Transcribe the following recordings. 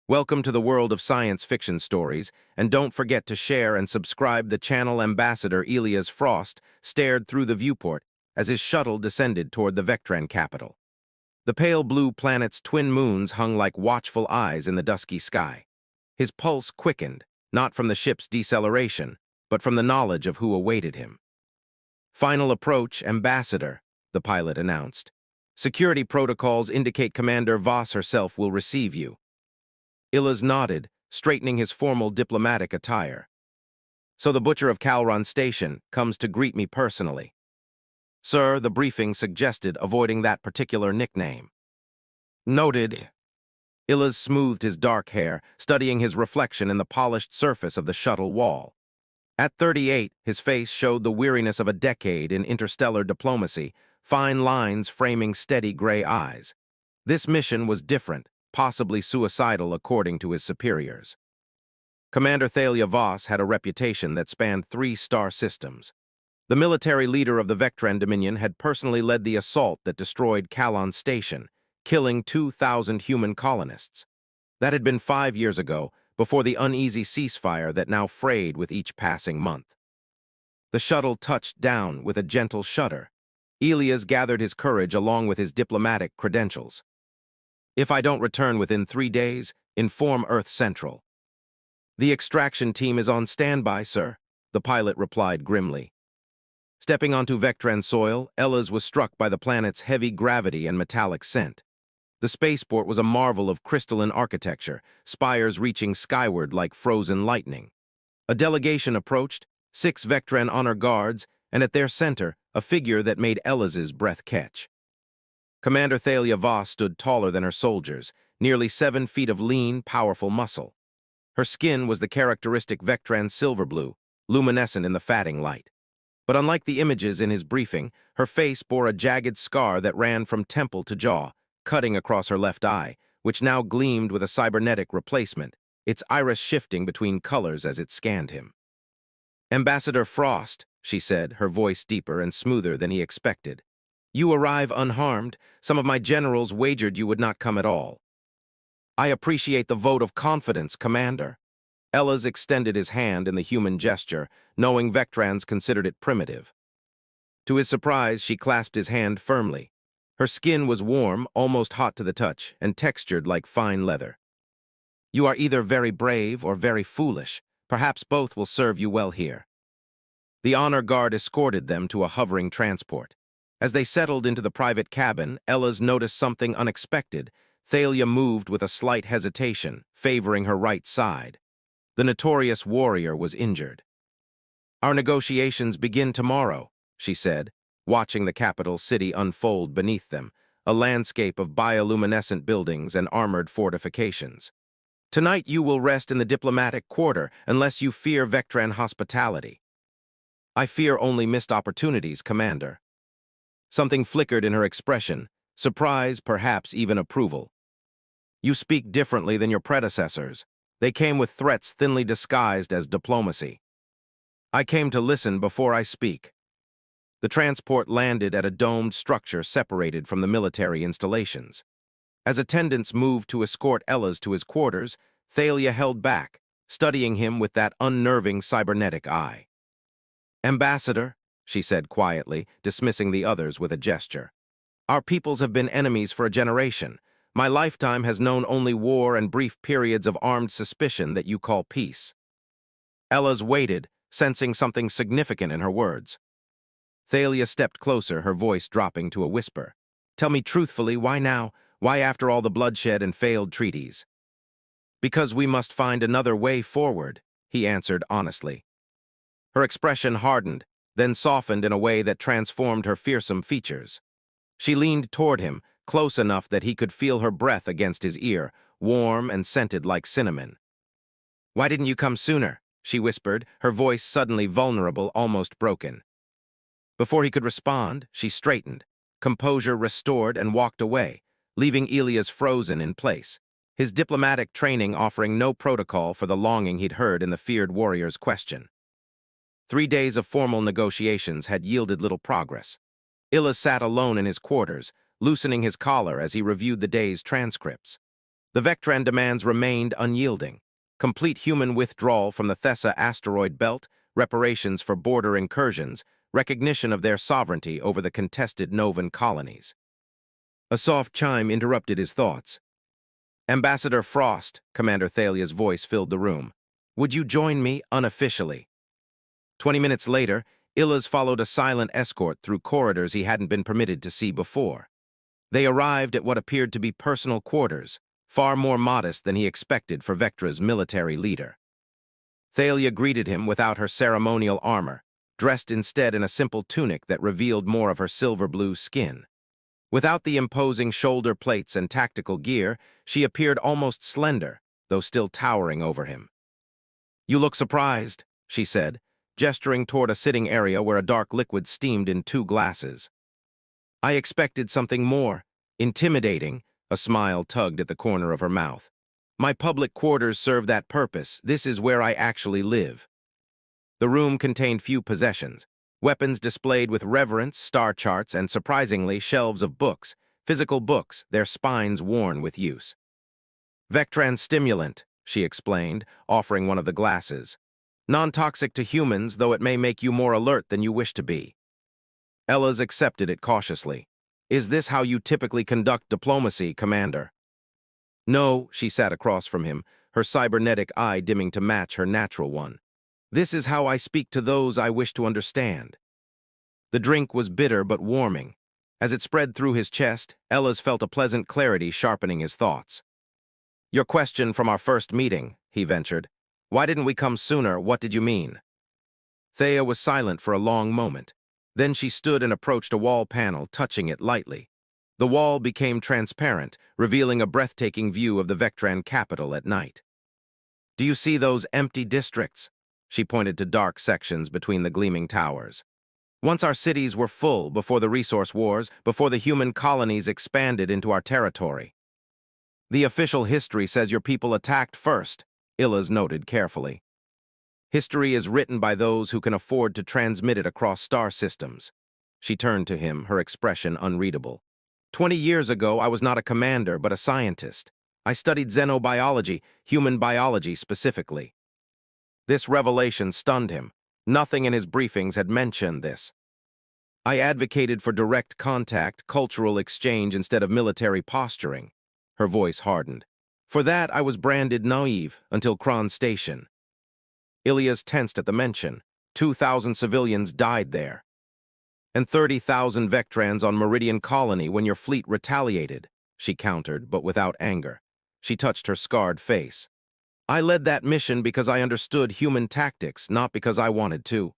Welcome to the world of science fiction stories, and don't forget to share and subscribe. The channel ambassador Elias Frost stared through the viewport as his shuttle descended toward the Vectran capital. The pale blue planet's twin moons hung like watchful eyes in the dusky sky. His pulse quickened, not from the ship's deceleration, but from the knowledge of who awaited him. "Final approach, Ambassador," the pilot announced. "Security protocols indicate Commander Voss herself will receive you." Elias nodded, straightening his formal diplomatic attire. "So the Butcher of Calron Station comes to greet me personally." "Sir," the briefing suggested, avoiding that particular nickname. "Noted." Elias smoothed his dark hair, studying his reflection in the polished surface of the shuttle wall. At 38, his face showed the weariness of a decade in interstellar diplomacy, fine lines framing steady gray eyes. This mission was different, possibly suicidal according to his superiors. Commander Thalia Voss had a reputation that spanned 3 star systems. The military leader of the Vectran Dominion had personally led the assault that destroyed Calon Station, killing 2,000 human colonists. That had been 5 years ago, before the uneasy ceasefire that now frayed with each passing month. The shuttle touched down with a gentle shudder. Elias gathered his courage along with his diplomatic credentials. "If I don't return within 3 days, inform Earth Central." "The extraction team is on standby, sir," the pilot replied grimly. Stepping onto Vectran soil, Elias was struck by the planet's heavy gravity and metallic scent. The spaceport was a marvel of crystalline architecture, spires reaching skyward like frozen lightning. A delegation approached, 6 Vectran honor guards, and at their center, a figure that made Elias's breath catch. Commander Thalia Voss stood taller than her soldiers, nearly 7 feet of lean, powerful muscle. Her skin was the characteristic Vectran silver blue, luminescent in the fatting light. But unlike the images in his briefing, her face bore a jagged scar that ran from temple to jaw, cutting across her left eye, which now gleamed with a cybernetic replacement, its iris shifting between colors as it scanned him. "Ambassador Frost," she said, her voice deeper and smoother than he expected. "You arrive unharmed. Some of my generals wagered you would not come at all." "I appreciate the vote of confidence, Commander." Elias extended his hand in the human gesture, knowing Vectrans considered it primitive. To his surprise, she clasped his hand firmly. Her skin was warm, almost hot to the touch, and textured like fine leather. "You are either very brave or very foolish. Perhaps both will serve you well here." The honor guard escorted them to a hovering transport. As they settled into the private cabin, Elias noticed something unexpected. Thalia moved with a slight hesitation, favoring her right side. The notorious warrior was injured. "Our negotiations begin tomorrow," she said, watching the capital city unfold beneath them, a landscape of bioluminescent buildings and armored fortifications. "Tonight you will rest in the diplomatic quarter unless you fear Vectran hospitality." "I fear only missed opportunities, Commander." Something flickered in her expression, surprise, perhaps even approval. "You speak differently than your predecessors. They came with threats thinly disguised as diplomacy." "I came to listen before I speak." The transport landed at a domed structure separated from the military installations. As attendants moved to escort Elias to his quarters, Thalia held back, studying him with that unnerving cybernetic eye. "Ambassador," she said quietly, dismissing the others with a gesture. "Our peoples have been enemies for a generation. My lifetime has known only war and brief periods of armed suspicion that you call peace." Elias waited, sensing something significant in her words. Thalia stepped closer, her voice dropping to a whisper. "Tell me truthfully, why now? Why after all the bloodshed and failed treaties?" "Because we must find another way forward," he answered honestly. Her expression hardened, then softened in a way that transformed her fearsome features. She leaned toward him, close enough that he could feel her breath against his ear, warm and scented like cinnamon. "Why didn't you come sooner?" she whispered, her voice suddenly vulnerable, almost broken. Before he could respond, she straightened, composure restored, and walked away, leaving Elias frozen in place, his diplomatic training offering no protocol for the longing he'd heard in the feared warrior's question. 3 days of formal negotiations had yielded little progress. Elias sat alone in his quarters, loosening his collar as he reviewed the day's transcripts. The Vectran demands remained unyielding. Complete human withdrawal from the Thessa asteroid belt, reparations for border incursions, recognition of their sovereignty over the contested Novan colonies. A soft chime interrupted his thoughts. Ambassador Frost, Commander Thalia's voice filled the room. Would you join me unofficially? 20 minutes later, Illas followed a silent escort through corridors he hadn't been permitted to see before. They arrived at what appeared to be personal quarters, far more modest than he expected for Vectra's military leader. Thalia greeted him without her ceremonial armor, dressed instead in a simple tunic that revealed more of her silver-blue skin. Without the imposing shoulder plates and tactical gear, she appeared almost slender, though still towering over him. You look surprised, she said, gesturing toward a sitting area where a dark liquid steamed in 2 glasses. I expected something more, intimidating, a smile tugged at the corner of her mouth. My public quarters serve that purpose. This is where I actually live. The room contained few possessions. Weapons displayed with reverence, star charts, and surprisingly, shelves of books, physical books, their spines worn with use. Vectran stimulant, she explained, offering one of the glasses. Non-toxic to humans, though it may make you more alert than you wish to be. Ellas accepted it cautiously. Is this how you typically conduct diplomacy, Commander? No, she sat across from him, her cybernetic eye dimming to match her natural one. This is how I speak to those I wish to understand. The drink was bitter but warming. As it spread through his chest, Ellas felt a pleasant clarity sharpening his thoughts. Your question from our first meeting, he ventured. Why didn't we come sooner? What did you mean? Thea was silent for a long moment. Then she stood and approached a wall panel, touching it lightly. The wall became transparent, revealing a breathtaking view of the Vectran capital at night. Do you see those empty districts? She pointed to dark sections between the gleaming towers. Once our cities were full, before the resource wars, before the human colonies expanded into our territory. The official history says your people attacked first, Illas noted carefully. History is written by those who can afford to transmit it across star systems. She turned to him, her expression unreadable. 20 years ago, I was not a commander, but a scientist. I studied xenobiology, human biology specifically. This revelation stunned him. Nothing in his briefings had mentioned this. I advocated for direct contact, cultural exchange instead of military posturing. Her voice hardened. For that, I was branded naive until Kron Station. Ilias tensed at the mention. 2,000 civilians died there. And 30,000 Vectrans on Meridian Colony when your fleet retaliated, she countered, but without anger. She touched her scarred face. I led that mission because I understood human tactics, not because I wanted to.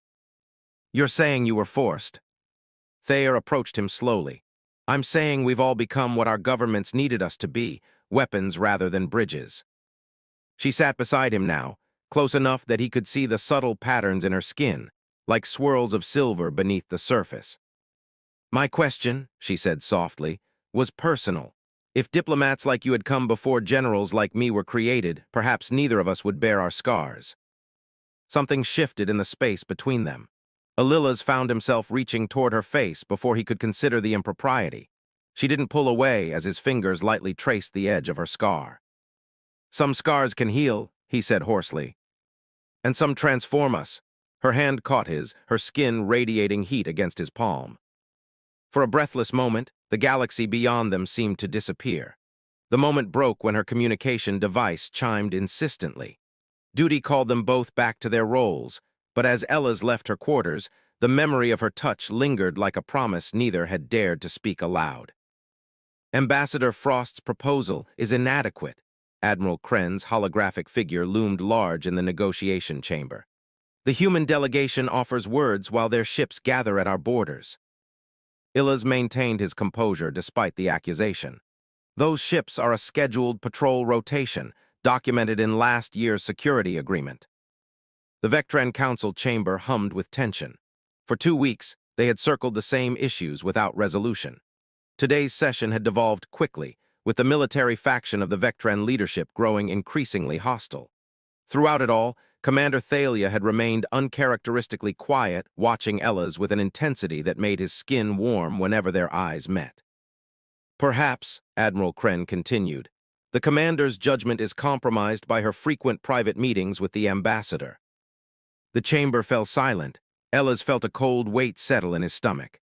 You're saying you were forced. Thayer approached him slowly. I'm saying we've all become what our governments needed us to be, weapons rather than bridges. She sat beside him now, close enough that he could see the subtle patterns in her skin, like swirls of silver beneath the surface. My question, she said softly, was personal. If diplomats like you had come before generals like me were created, perhaps neither of us would bear our scars. Something shifted in the space between them. Alilas found himself reaching toward her face before he could consider the impropriety. She didn't pull away as his fingers lightly traced the edge of her scar. Some scars can heal, he said hoarsely. And some transform us. Her hand caught his, her skin radiating heat against his palm. For a breathless moment, the galaxy beyond them seemed to disappear. The moment broke when her communication device chimed insistently. Duty called them both back to their roles, but as Ellas left her quarters, the memory of her touch lingered like a promise neither had dared to speak aloud. Ambassador Frost's proposal is inadequate. Admiral Kren's holographic figure loomed large in the negotiation chamber. The human delegation offers words while their ships gather at our borders. Illas maintained his composure despite the accusation. Those ships are a scheduled patrol rotation, documented in last year's security agreement. The Vectran Council chamber hummed with tension. For 2 weeks, they had circled the same issues without resolution. Today's session had devolved quickly, with the military faction of the Vectran leadership growing increasingly hostile. Throughout it all, Commander Thalia had remained uncharacteristically quiet, watching Ellas with an intensity that made his skin warm whenever their eyes met. Perhaps, Admiral Kren continued, The commander's judgment is compromised by her frequent private meetings with the ambassador. The chamber fell silent. Ellis felt a cold weight settle in his stomach.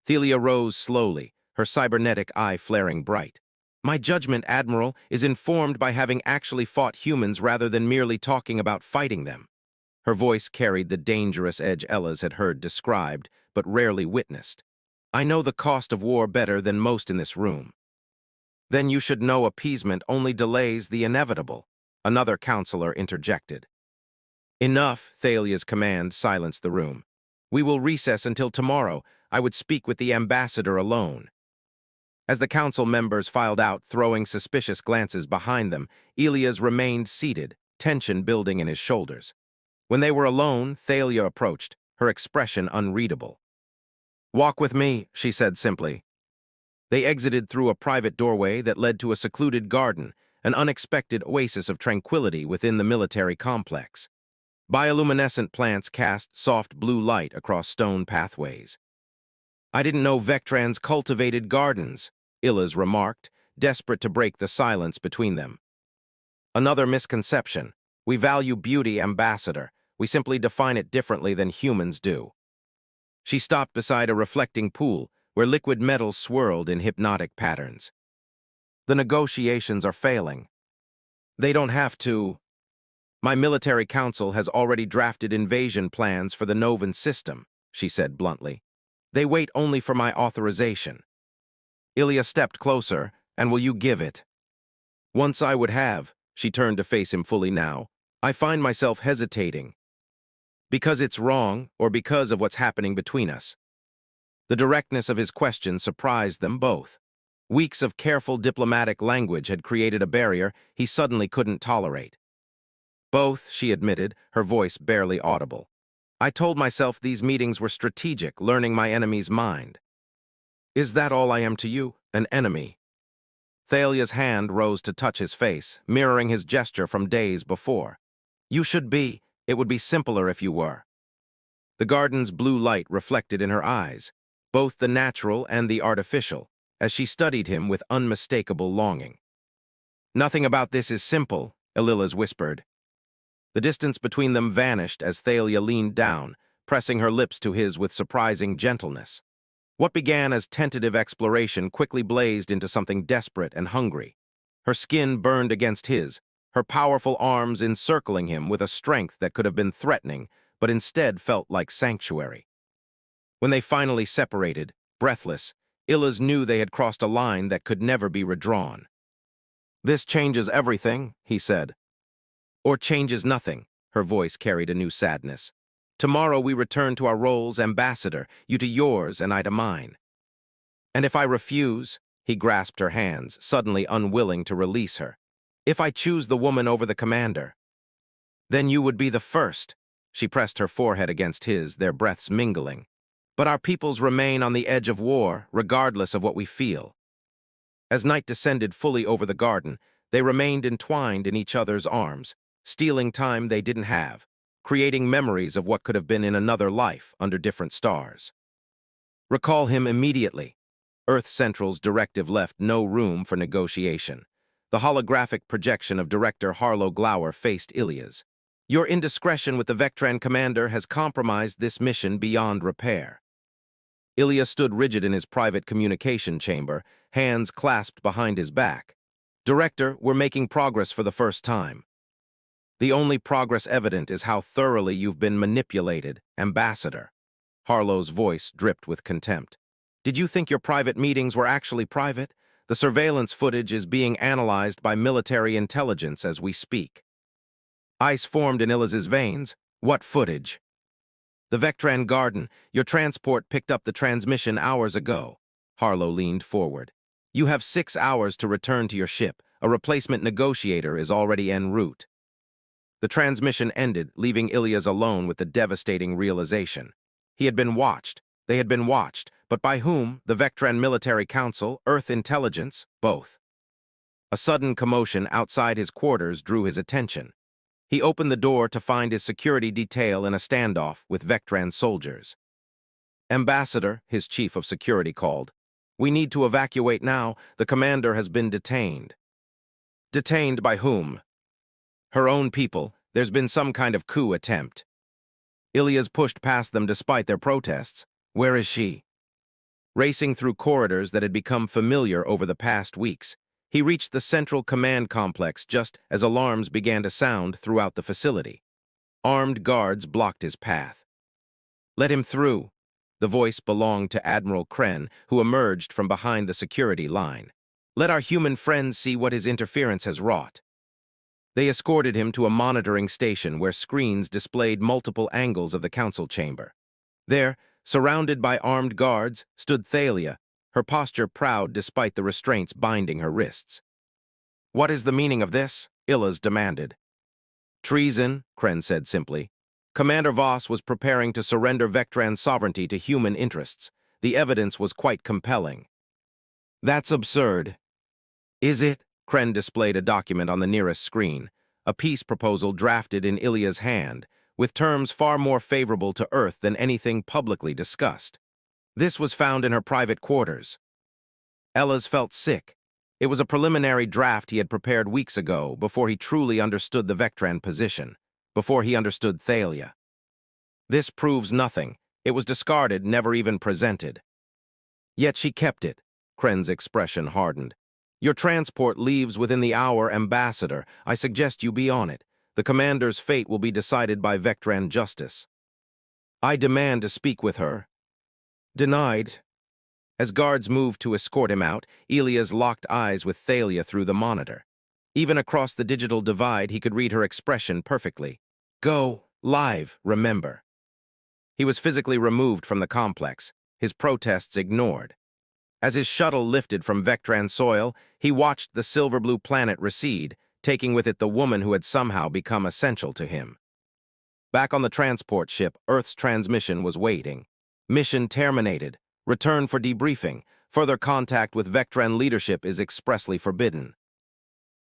Thelia rose slowly, her cybernetic eye flaring bright. My judgment, Admiral, is informed by having actually fought humans rather than merely talking about fighting them. Her voice carried the dangerous edge Ellis had heard described, but rarely witnessed. I know the cost of war better than most in this room. Then you should know appeasement only delays the inevitable, another counselor interjected. Enough, Thalia's command silenced the room. We will recess until tomorrow. I would speak with the ambassador alone. As the council members filed out, throwing suspicious glances behind them, Elias remained seated, tension building in his shoulders. When they were alone, Thalia approached, her expression unreadable. Walk with me, she said simply. They exited through a private doorway that led to a secluded garden, an unexpected oasis of tranquility within the military complex. Bioluminescent plants cast soft blue light across stone pathways. I didn't know Vectrans cultivated gardens, Illas remarked, desperate to break the silence between them. Another misconception. We value beauty, Ambassador. We simply define it differently than humans do. She stopped beside a reflecting pool where liquid metals swirled in hypnotic patterns. The negotiations are failing. They don't have to. My military council has already drafted invasion plans for the Novan system, she said bluntly. They wait only for my authorization. Ilya stepped closer, and will you give it? Once I would have, she turned to face him fully now. I find myself hesitating. Because it's wrong, or because of what's happening between us? The directness of his question surprised them both. Weeks of careful diplomatic language had created a barrier he suddenly couldn't tolerate. Both, she admitted, her voice barely audible. I told myself these meetings were strategic, learning my enemy's mind. Is that all I am to you, an enemy? Thalia's hand rose to touch his face, mirroring his gesture from days before. You should be. It would be simpler if you were. The garden's blue light reflected in her eyes, both the natural and the artificial, as she studied him with unmistakable longing. Nothing about this is simple, Elilas whispered. The distance between them vanished as Thalia leaned down, pressing her lips to his with surprising gentleness. What began as tentative exploration quickly blazed into something desperate and hungry. Her skin burned against his, her powerful arms encircling him with a strength that could have been threatening, but instead felt like sanctuary. When they finally separated, breathless, Illas knew they had crossed a line that could never be redrawn. This changes everything, he said. Or changes nothing, her voice carried a new sadness. Tomorrow we return to our roles, ambassador, you to yours and I to mine. And if I refuse, he grasped her hands, suddenly unwilling to release her. If I choose the woman over the commander, then you would be the first. She pressed her forehead against his, their breaths mingling. But our peoples remain on the edge of war, regardless of what we feel. As night descended fully over the garden, they remained entwined in each other's arms, stealing time they didn't have, creating memories of what could have been in another life under different stars. Recall him immediately. Earth Central's directive left no room for negotiation. The holographic projection of Director Harlow Glower faced Ilias. Your indiscretion with the Vectran commander has compromised this mission beyond repair. Ilya stood rigid in his private communication chamber, hands clasped behind his back. Director, we're making progress for the first time. The only progress evident is how thoroughly you've been manipulated, Ambassador. Harlow's voice dripped with contempt. Did you think your private meetings were actually private? The surveillance footage is being analyzed by military intelligence as we speak. Ice formed in Illas's veins. What footage? The Vectran garden. Your transport picked up the transmission hours ago. Harlow leaned forward. You have 6 hours to return to your ship. A replacement negotiator is already en route. The transmission ended, leaving Ilias alone with the devastating realization. He had been watched. They had been watched. But by whom? The Vectran Military Council, Earth Intelligence, both. A sudden commotion outside his quarters drew his attention. He opened the door to find his security detail in a standoff with Vectran soldiers. Ambassador, his chief of security called. We need to evacuate now. The commander has been detained. Detained by whom? Her own people. There's been some kind of coup attempt. Ilya's pushed past them despite their protests. Where is she? Racing through corridors that had become familiar over the past weeks, he reached the central command complex just as alarms began to sound throughout the facility. Armed guards blocked his path. Let him through. The voice belonged to Admiral Kren, who emerged from behind the security line. Let our human friends see what his interference has wrought. They escorted him to a monitoring station where screens displayed multiple angles of the council chamber. There, surrounded by armed guards, stood Thalia, her posture proud despite the restraints binding her wrists. What is the meaning of this? Illas demanded. Treason, Kren said simply. Commander Voss was preparing to surrender Vectran's sovereignty to human interests. The evidence was quite compelling. That's absurd. Is it? Kren displayed a document on the nearest screen, a peace proposal drafted in Ilya's hand, with terms far more favorable to Earth than anything publicly discussed. This was found in her private quarters. Ellas felt sick. It was a preliminary draft he had prepared weeks ago before he truly understood the Vectran position, before he understood Thalia. This proves nothing. It was discarded, never even presented. Yet she kept it. Kren's expression hardened. Your transport leaves within the hour, Ambassador. I suggest you be on it. The commander's fate will be decided by Vectran justice. I demand to speak with her. Denied. As guards moved to escort him out, Ilya's locked eyes with Thalia through the monitor. Even across the digital divide, he could read her expression perfectly. Go, live, remember. He was physically removed from the complex, his protests ignored. As his shuttle lifted from Vectran soil, he watched the silver-blue planet recede, taking with it the woman who had somehow become essential to him. Back on the transport ship, Earth's transmission was waiting. Mission terminated. Return for debriefing. Further contact with Vectran leadership is expressly forbidden.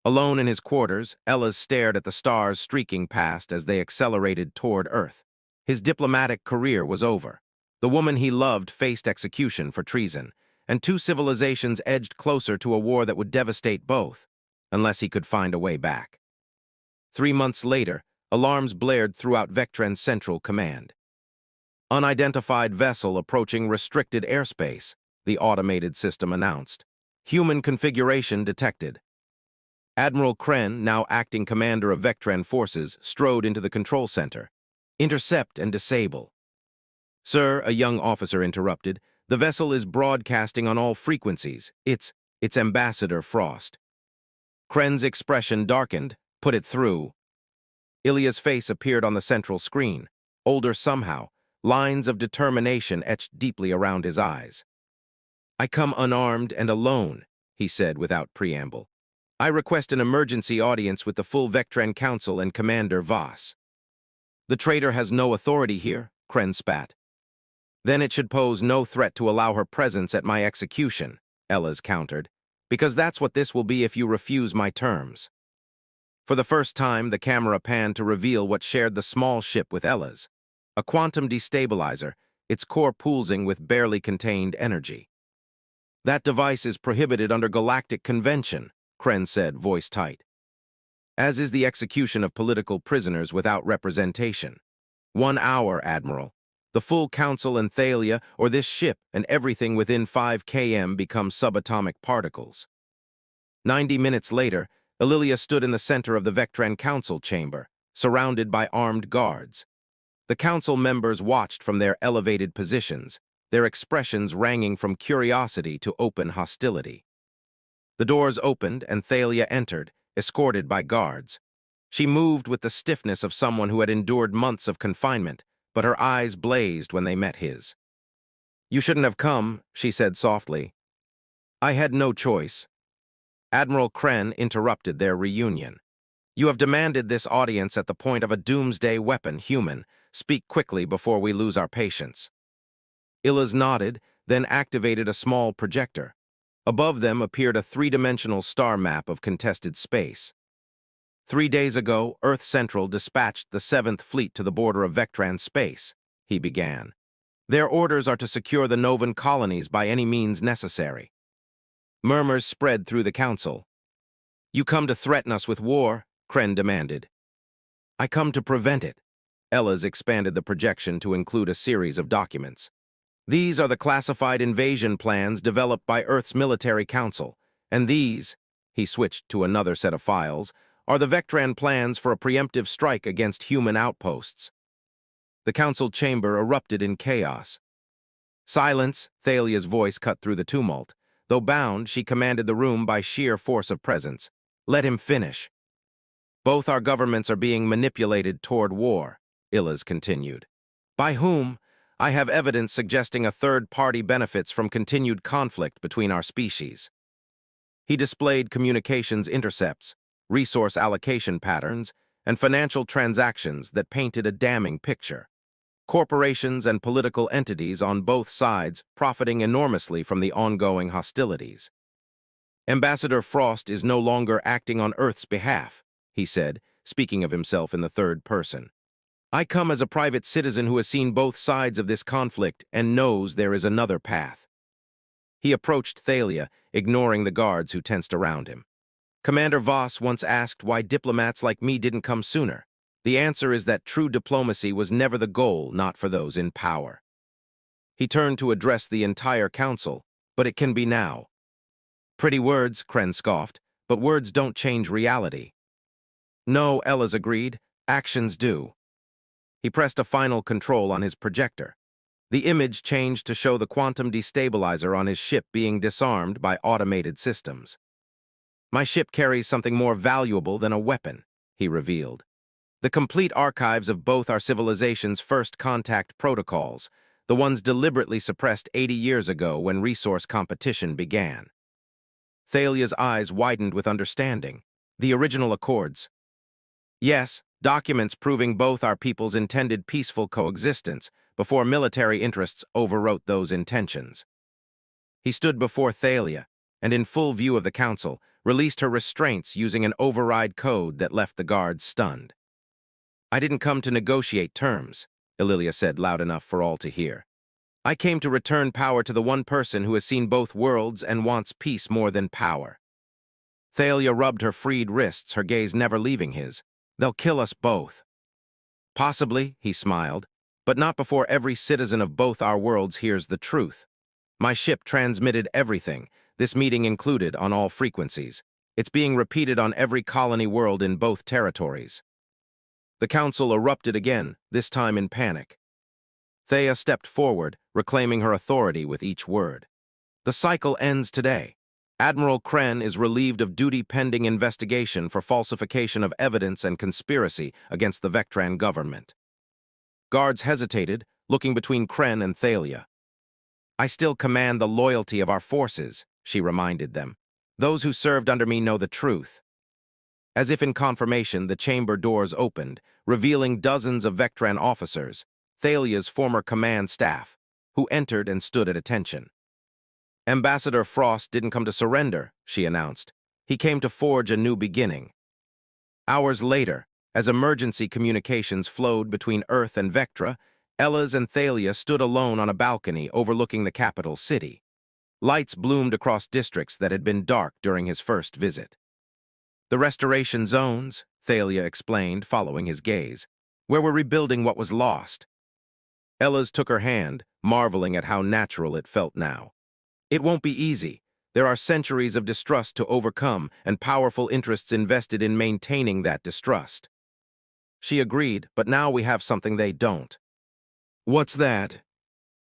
Alone in his quarters, Ellas stared at the stars streaking past as they accelerated toward Earth. His diplomatic career was over. The woman he loved faced execution for treason, and two civilizations edged closer to a war that would devastate both, unless he could find a way back. 3 months later, alarms blared throughout Vectran's central command. Unidentified vessel approaching restricted airspace, the automated system announced. Human configuration detected. Admiral Kren, now acting commander of Vectran forces, strode into the control center. Intercept and disable. Sir, a young officer interrupted, the vessel is broadcasting on all frequencies. It's Ambassador Frost. Kren's expression darkened. Put it through. Ilya's face appeared on the central screen, older somehow, lines of determination etched deeply around his eyes. I come unarmed and alone, he said without preamble. I request an emergency audience with the full Vectran Council and Commander Voss. The traitor has no authority here, Kren spat. Then it should pose no threat to allow her presence at my execution, Ellas countered, because that's what this will be if you refuse my terms. For the first time, the camera panned to reveal what shared the small ship with Ellas. A quantum destabilizer, its core pulsing with barely contained energy. That device is prohibited under galactic convention, Kren said, voice tight. As is the execution of political prisoners without representation. 1 hour, Admiral. The full council and Thalia, or this ship, and everything within 5 km become subatomic particles. 90 minutes later, Ilya stood in the center of the Vectran Council chamber, surrounded by armed guards. The council members watched from their elevated positions, their expressions ranging from curiosity to open hostility. The doors opened and Thalia entered, escorted by guards. She moved with the stiffness of someone who had endured months of confinement, but her eyes blazed when they met his. You shouldn't have come, she said softly. I had no choice. Admiral Kren interrupted their reunion. You have demanded this audience at the point of a doomsday weapon, human. Speak quickly before we lose our patience. Illas nodded, then activated a small projector. Above them appeared a three-dimensional star map of contested space. 3 days ago, Earth Central dispatched the 7th Fleet to the border of Vectran space, he began. Their orders are to secure the Novan colonies by any means necessary. Murmurs spread through the council. You come to threaten us with war? Kren demanded. I come to prevent it. Ella's expanded the projection to include a series of documents. These are the classified invasion plans developed by Earth's military council, and these, he switched to another set of files, are the Vectran plans for a preemptive strike against human outposts. The council chamber erupted in chaos. Silence, Thalia's voice cut through the tumult. Though bound, she commanded the room by sheer force of presence. Let him finish. Both our governments are being manipulated toward war, Illas continued. By whom? I have evidence suggesting a third party benefits from continued conflict between our species. He displayed communications intercepts, resource allocation patterns, and financial transactions that painted a damning picture. Corporations and political entities on both sides profiting enormously from the ongoing hostilities. Ambassador Frost is no longer acting on Earth's behalf, he said, speaking of himself in the third person. I come as a private citizen who has seen both sides of this conflict and knows there is another path. He approached Thalia, ignoring the guards who tensed around him. Commander Voss once asked why diplomats like me didn't come sooner. The answer is that true diplomacy was never the goal, not for those in power. He turned to address the entire council, but it can be now. Pretty words, Kren scoffed, but words don't change reality. No, Ellas agreed, actions do. He pressed a final control on his projector. The image changed to show the quantum destabilizer on his ship being disarmed by automated systems. My ship carries something more valuable than a weapon, he revealed. The complete archives of both our civilization's first contact protocols, the ones deliberately suppressed 80 years ago when resource competition began. Thalia's eyes widened with understanding. The original accords. Yes, documents proving both our peoples intended peaceful coexistence before military interests overwrote those intentions. He stood before Thalia, and in full view of the council, released her restraints using an override code that left the guards stunned. I didn't come to negotiate terms, Ililia said loud enough for all to hear. I came to return power to the one person who has seen both worlds and wants peace more than power. Thalia rubbed her freed wrists, her gaze never leaving his. They'll kill us both. Possibly, he smiled, but not before every citizen of both our worlds hears the truth. My ship transmitted everything, this meeting included, on all frequencies. It's being repeated on every colony world in both territories. The council erupted again, this time in panic. Thea stepped forward, reclaiming her authority with each word. The cycle ends today. Admiral Kren is relieved of duty pending investigation for falsification of evidence and conspiracy against the Vectran government. Guards hesitated, looking between Kren and Thalia. I still command the loyalty of our forces, she reminded them. Those who served under me know the truth. As if in confirmation, the chamber doors opened, revealing dozens of Vectran officers, Thalia's former command staff, who entered and stood at attention. Ambassador Frost didn't come to surrender, she announced. He came to forge a new beginning. Hours later, as emergency communications flowed between Earth and Vectra, Ellas and Thalia stood alone on a balcony overlooking the capital city. Lights bloomed across districts that had been dark during his first visit. The restoration zones, Thalia explained, following his gaze, where we're rebuilding what was lost. Ellas took her hand, marveling at how natural it felt now. It won't be easy. There are centuries of distrust to overcome and powerful interests invested in maintaining that distrust. She agreed, but now we have something they don't. What's that?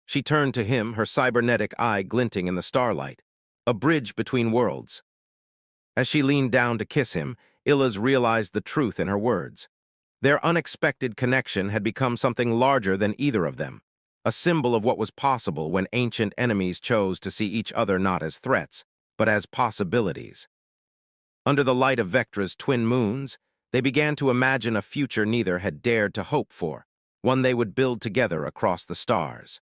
She turned to him, her cybernetic eye glinting in the starlight. A bridge between worlds. As she leaned down to kiss him, Illas realized the truth in her words. Their unexpected connection had become something larger than either of them, a symbol of what was possible when ancient enemies chose to see each other not as threats, but as possibilities. Under the light of Vectra's twin moons, they began to imagine a future neither had dared to hope for, one they would build together across the stars.